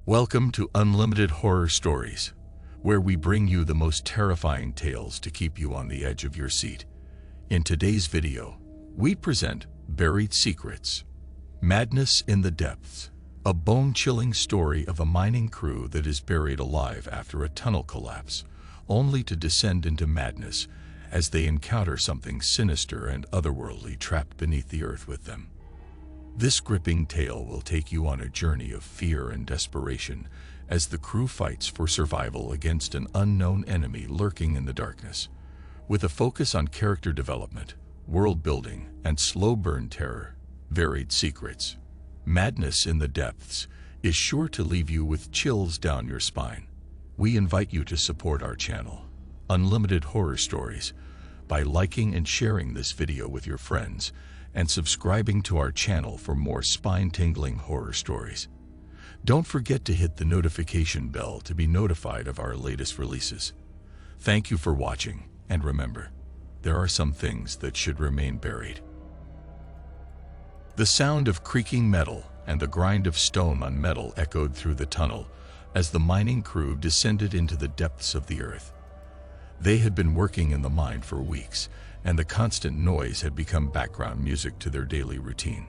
Welcome to Unlimited Horror Stories, where we bring you the most terrifying tales to keep you on the edge of your seat. In today's video, we present Buried Secrets, Madness in the Depths, a bone-chilling story of a mining crew that is buried alive after a tunnel collapse, only to descend into madness as they encounter something sinister and otherworldly trapped beneath the earth with them. This gripping tale will take you on a journey of fear and desperation as the crew fights for survival against an unknown enemy lurking in the darkness. With a focus on character development, world building, and slow burn terror, Buried Secrets, Madness in the Depths is sure to leave you with chills down your spine. We invite you to support our channel, Unlimited Horror Stories, by liking and sharing this video with your friends and subscribing to our channel for more spine-tingling horror stories. Don't forget to hit the notification bell to be notified of our latest releases. Thank you for watching, and remember, there are some things that should remain buried. The sound of creaking metal and the grind of stone on metal echoed through the tunnel as the mining crew descended into the depths of the earth. They had been working in the mine for weeks, and the constant noise had become background music to their daily routine.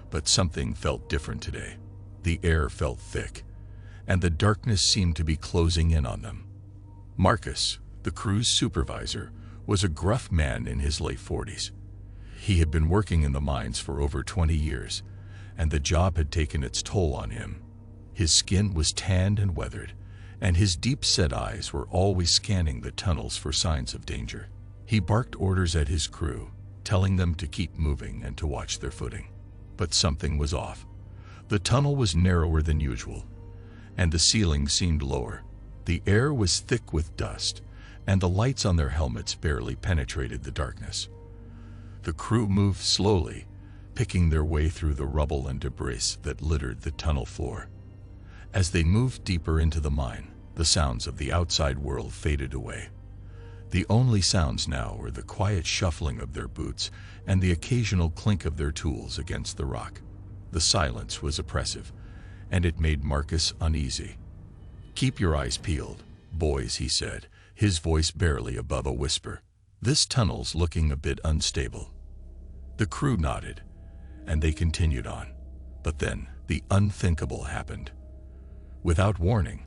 But something felt different today. The air felt thick, and the darkness seemed to be closing in on them. Marcus, the crew's supervisor, was a gruff man in his late 40s. He had been working in the mines for over 20 years, and the job had taken its toll on him. His skin was tanned and weathered, and his deep-set eyes were always scanning the tunnels for signs of danger. He barked orders at his crew, telling them to keep moving and to watch their footing. But something was off. The tunnel was narrower than usual, and the ceiling seemed lower. The air was thick with dust, and the lights on their helmets barely penetrated the darkness. The crew moved slowly, picking their way through the rubble and debris that littered the tunnel floor. As they moved deeper into the mine, the sounds of the outside world faded away. The only sounds now were the quiet shuffling of their boots and the occasional clink of their tools against the rock. The silence was oppressive, and it made Marcus uneasy. "Keep your eyes peeled, boys," he said, his voice barely above a whisper. "This tunnel's looking a bit unstable." The crew nodded, and they continued on. But then the unthinkable happened. Without warning,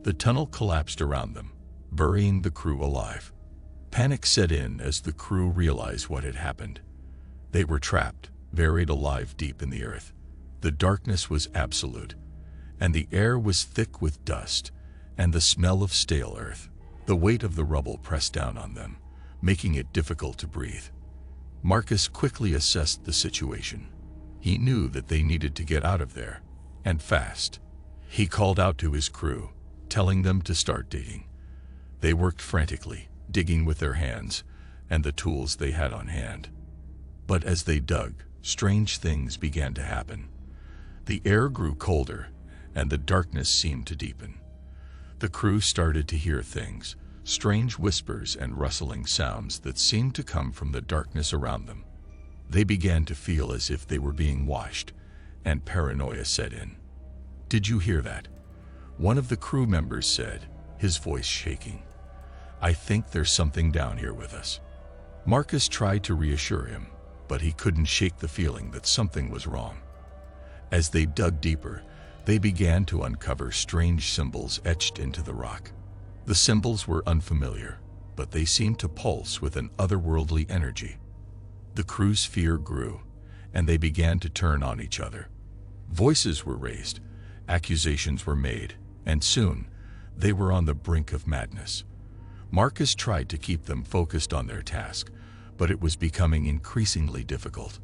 the tunnel collapsed around them, burying the crew alive. Panic set in as the crew realized what had happened. They were trapped, buried alive deep in the earth. The darkness was absolute, and the air was thick with dust and the smell of stale earth. The weight of the rubble pressed down on them, making it difficult to breathe. Marcus quickly assessed the situation. He knew that they needed to get out of there, and fast. He called out to his crew, telling them to start digging. They worked frantically, digging with their hands and the tools they had on hand. But as they dug, strange things began to happen. The air grew colder, and the darkness seemed to deepen. The crew started to hear things, strange whispers and rustling sounds that seemed to come from the darkness around them. They began to feel as if they were being watched, and paranoia set in. "Did you hear that?" one of the crew members said, his voice shaking. "I think there's something down here with us." Marcus tried to reassure him, but he couldn't shake the feeling that something was wrong. As they dug deeper, they began to uncover strange symbols etched into the rock. The symbols were unfamiliar, but they seemed to pulse with an otherworldly energy. The crew's fear grew, and they began to turn on each other. Voices were raised, accusations were made, and soon they were on the brink of madness. Marcus tried to keep them focused on their task, but it was becoming increasingly difficult.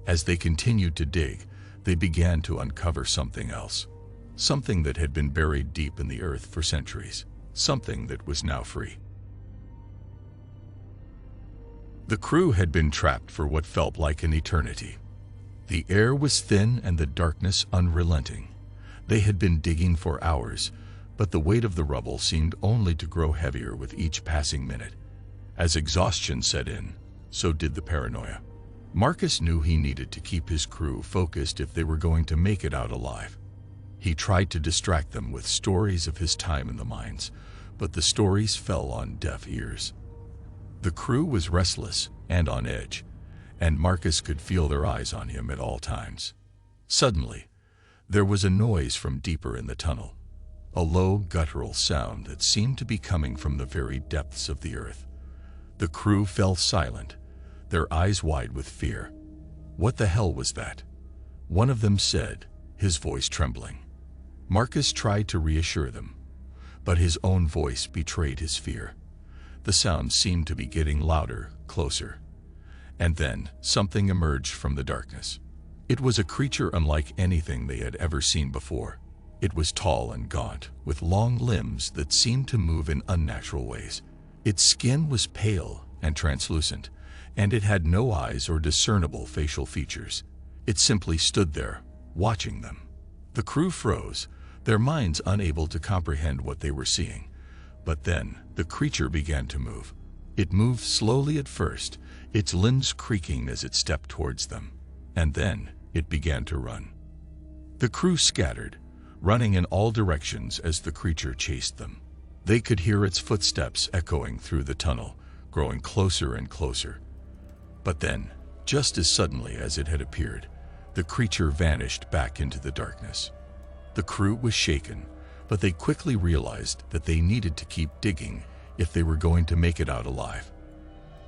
As they continued to dig, they began to uncover something else. Something that had been buried deep in the earth for centuries. Something that was now free. The crew had been trapped for what felt like an eternity. The air was thin and the darkness unrelenting. They had been digging for hours, but the weight of the rubble seemed only to grow heavier with each passing minute. As exhaustion set in, so did the paranoia. Marcus knew he needed to keep his crew focused if they were going to make it out alive. He tried to distract them with stories of his time in the mines, but the stories fell on deaf ears. The crew was restless and on edge, and Marcus could feel their eyes on him at all times. Suddenly, there was a noise from deeper in the tunnel, a low, guttural sound that seemed to be coming from the very depths of the earth. The crew fell silent, their eyes wide with fear. "What the hell was that?" one of them said, his voice trembling. Marcus tried to reassure them, but his own voice betrayed his fear. The sound seemed to be getting louder, closer. And then something emerged from the darkness. It was a creature unlike anything they had ever seen before. It was tall and gaunt, with long limbs that seemed to move in unnatural ways. Its skin was pale and translucent, and it had no eyes or discernible facial features. It simply stood there, watching them. The crew froze, their minds unable to comprehend what they were seeing. But then the creature began to move. It moved slowly at first, its limbs creaking as it stepped towards them. And then it began to run. The crew scattered, running in all directions as the creature chased them. They could hear its footsteps echoing through the tunnel, growing closer and closer. But then, just as suddenly as it had appeared, the creature vanished back into the darkness. The crew was shaken, but they quickly realized that they needed to keep digging if they were going to make it out alive.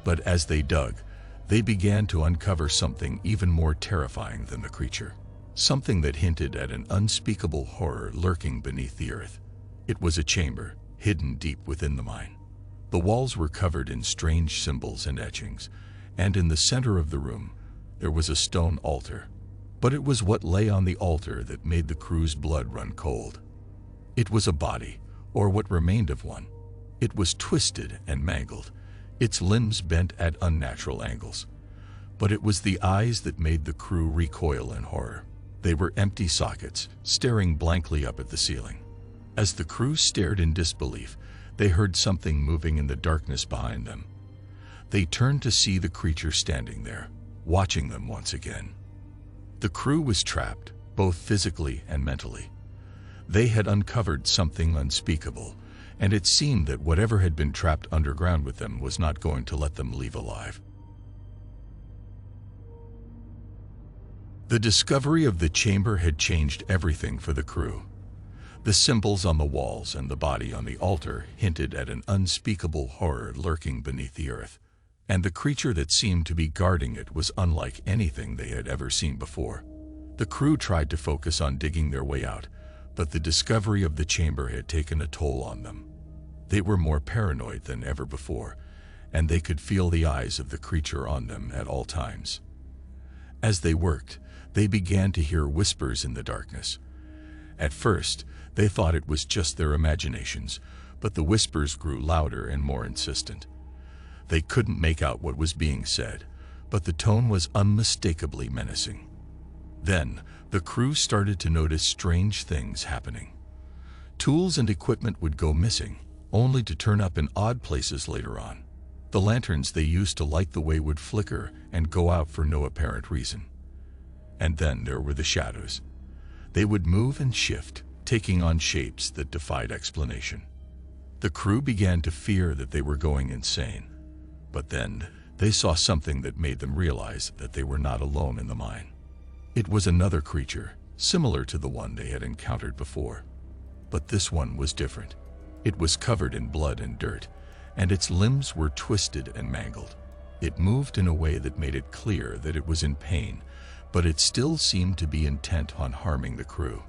But as they dug, they began to uncover something even more terrifying than the creature. Something that hinted at an unspeakable horror lurking beneath the earth. It was a chamber, hidden deep within the mine. The walls were covered in strange symbols and etchings, and in the center of the room, there was a stone altar. But it was what lay on the altar that made the crew's blood run cold. It was a body, or what remained of one. It was twisted and mangled, its limbs bent at unnatural angles. But it was the eyes that made the crew recoil in horror. They were empty sockets, staring blankly up at the ceiling. As the crew stared in disbelief, they heard something moving in the darkness behind them. They turned to see the creature standing there, watching them once again. The crew was trapped, both physically and mentally. They had uncovered something unspeakable, and it seemed that whatever had been trapped underground with them was not going to let them leave alive. The discovery of the chamber had changed everything for the crew. The symbols on the walls and the body on the altar hinted at an unspeakable horror lurking beneath the earth, and the creature that seemed to be guarding it was unlike anything they had ever seen before. The crew tried to focus on digging their way out, but the discovery of the chamber had taken a toll on them. They were more paranoid than ever before, and they could feel the eyes of the creature on them at all times. As they worked, they began to hear whispers in the darkness. At first, they thought it was just their imaginations, but the whispers grew louder and more insistent. They couldn't make out what was being said, but the tone was unmistakably menacing. Then, the crew started to notice strange things happening. Tools and equipment would go missing, only to turn up in odd places later on. The lanterns they used to light the way would flicker and go out for no apparent reason. And then there were the shadows. They would move and shift, taking on shapes that defied explanation. The crew began to fear that they were going insane. But then, they saw something that made them realize that they were not alone in the mine. It was another creature, similar to the one they had encountered before. But this one was different. It was covered in blood and dirt, and its limbs were twisted and mangled. It moved in a way that made it clear that it was in pain, but it still seemed to be intent on harming the crew.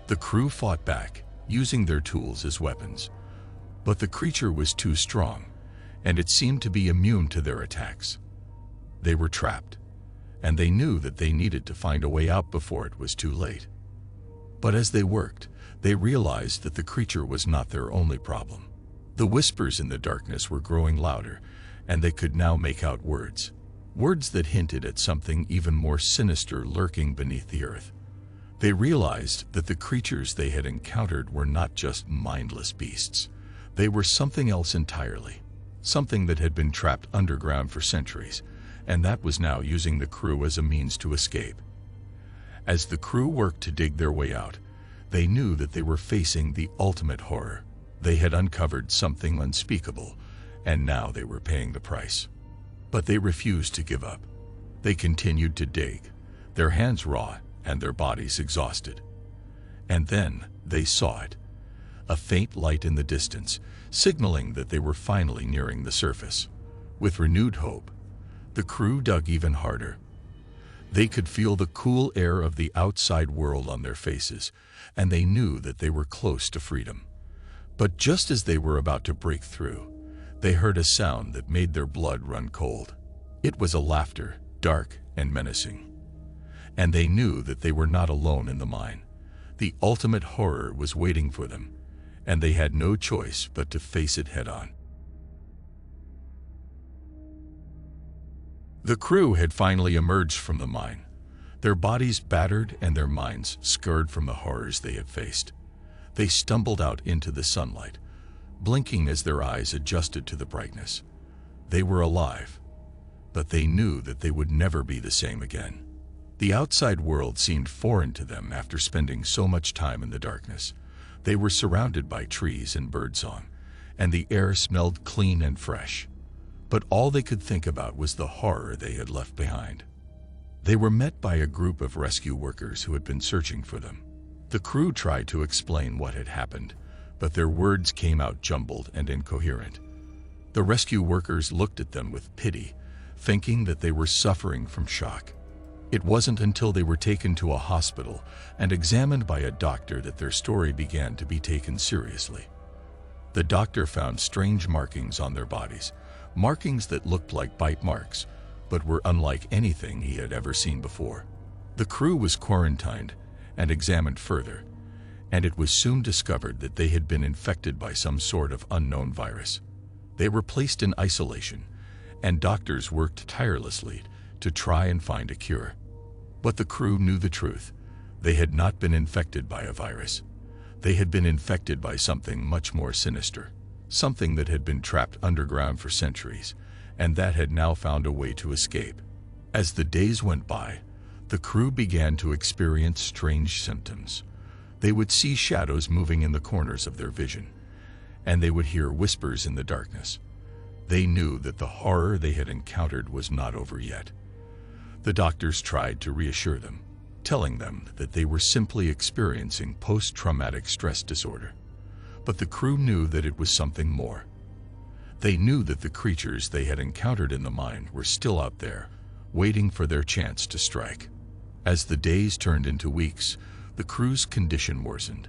The crew fought back, using their tools as weapons. But the creature was too strong, and it seemed to be immune to their attacks. They were trapped, and they knew that they needed to find a way out before it was too late. But as they worked, they realized that the creature was not their only problem. The whispers in the darkness were growing louder, and they could now make out words. Words that hinted at something even more sinister lurking beneath the earth. They realized that the creatures they had encountered were not just mindless beasts. They were something else entirely. Something that had been trapped underground for centuries, and that was now using the crew as a means to escape. As the crew worked to dig their way out, They knew that they were facing the ultimate horror. They had uncovered something unspeakable, and now they were paying the price. But they refused to give up. They continued to dig, their hands raw and their bodies exhausted. And then they saw it, a faint light in the distance, signaling that they were finally nearing the surface. With renewed hope, the crew dug even harder. They could feel the cool air of the outside world on their faces, and they knew that they were close to freedom. But just as they were about to break through, they heard a sound that made their blood run cold. It was a laughter, dark and menacing. And they knew that they were not alone in the mine. The ultimate horror was waiting for them, and they had no choice but to face it head-on. The crew had finally emerged from the mine, their bodies battered and their minds scarred from the horrors they had faced. They stumbled out into the sunlight, blinking as their eyes adjusted to the brightness. They were alive, but they knew that they would never be the same again. The outside world seemed foreign to them after spending so much time in the darkness. They were surrounded by trees and birdsong, and the air smelled clean and fresh. But all they could think about was the horror they had left behind. They were met by a group of rescue workers who had been searching for them. The crew tried to explain what had happened, but their words came out jumbled and incoherent. The rescue workers looked at them with pity, thinking that they were suffering from shock. It wasn't until they were taken to a hospital and examined by a doctor that their story began to be taken seriously. The doctor found strange markings on their bodies, markings that looked like bite marks, but were unlike anything he had ever seen before. The crew was quarantined and examined further, and it was soon discovered that they had been infected by some sort of unknown virus. They were placed in isolation, and doctors worked tirelessly to try and find a cure. But the crew knew the truth. They had not been infected by a virus. They had been infected by something much more sinister, something that had been trapped underground for centuries, and that had now found a way to escape. As the days went by, the crew began to experience strange symptoms. They would see shadows moving in the corners of their vision, and they would hear whispers in the darkness. They knew that the horror they had encountered was not over yet. The doctors tried to reassure them, telling them that they were simply experiencing post-traumatic stress disorder. But the crew knew that it was something more. They knew that the creatures they had encountered in the mine were still out there, waiting for their chance to strike. As the days turned into weeks, the crew's condition worsened.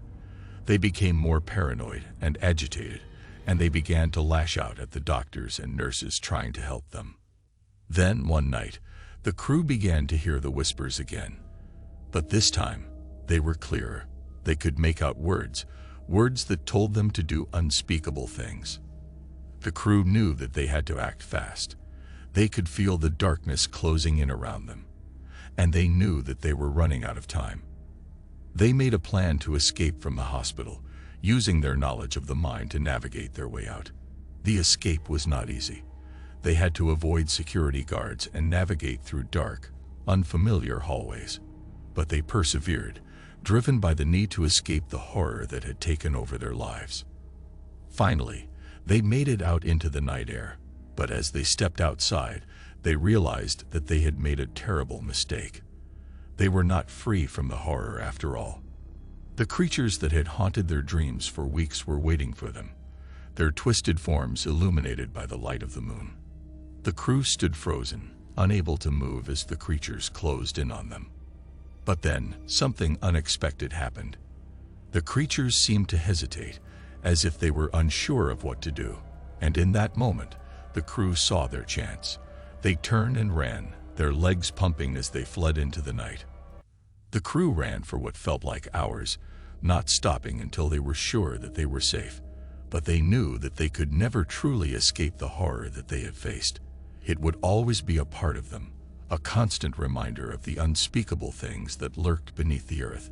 They became more paranoid and agitated, and they began to lash out at the doctors and nurses trying to help them. Then, one night, the crew began to hear the whispers again. But this time, they were clearer. They could make out words that told them to do unspeakable things. The crew knew that they had to act fast. They could feel the darkness closing in around them, and they knew that they were running out of time. They made a plan to escape from the hospital, using their knowledge of the mine to navigate their way out. The escape was not easy. They had to avoid security guards and navigate through dark, unfamiliar hallways. But they persevered, driven by the need to escape the horror that had taken over their lives. Finally, they made it out into the night air, but as they stepped outside, they realized that they had made a terrible mistake. They were not free from the horror after all. The creatures that had haunted their dreams for weeks were waiting for them, their twisted forms illuminated by the light of the moon. The crew stood frozen, unable to move as the creatures closed in on them. But then, something unexpected happened. The creatures seemed to hesitate, as if they were unsure of what to do, and in that moment, the crew saw their chance. They turned and ran, their legs pumping as they fled into the night. The crew ran for what felt like hours, not stopping until they were sure that they were safe. But they knew that they could never truly escape the horror that they had faced. It would always be a part of them, a constant reminder of the unspeakable things that lurked beneath the earth.